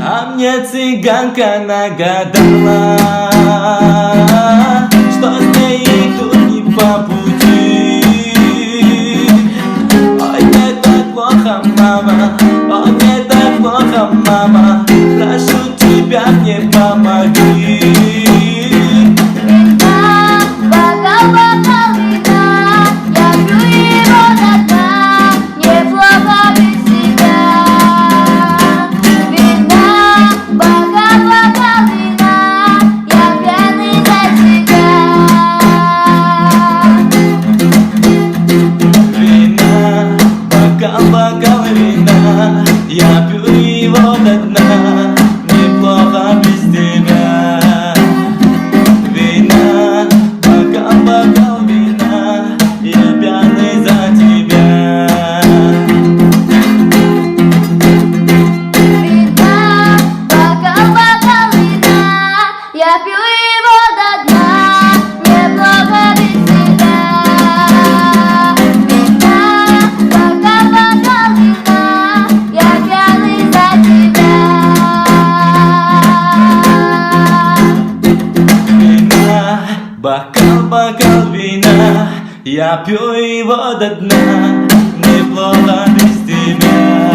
А мне цыганка нагадала, что с ней тут не по пути. Ой, мне так плохо, мама, ой, мне так плохо, мама, прошу тебя, мне помоги. Бокал вина, я пью его до дна, неплохо без тебя. Вина, бокал вина, я пьяный за тебя. Вина, бокал вина, я пью его до дна, неплохо без тебя. Бокал вина, я пью его до дна, неплохо без тебя.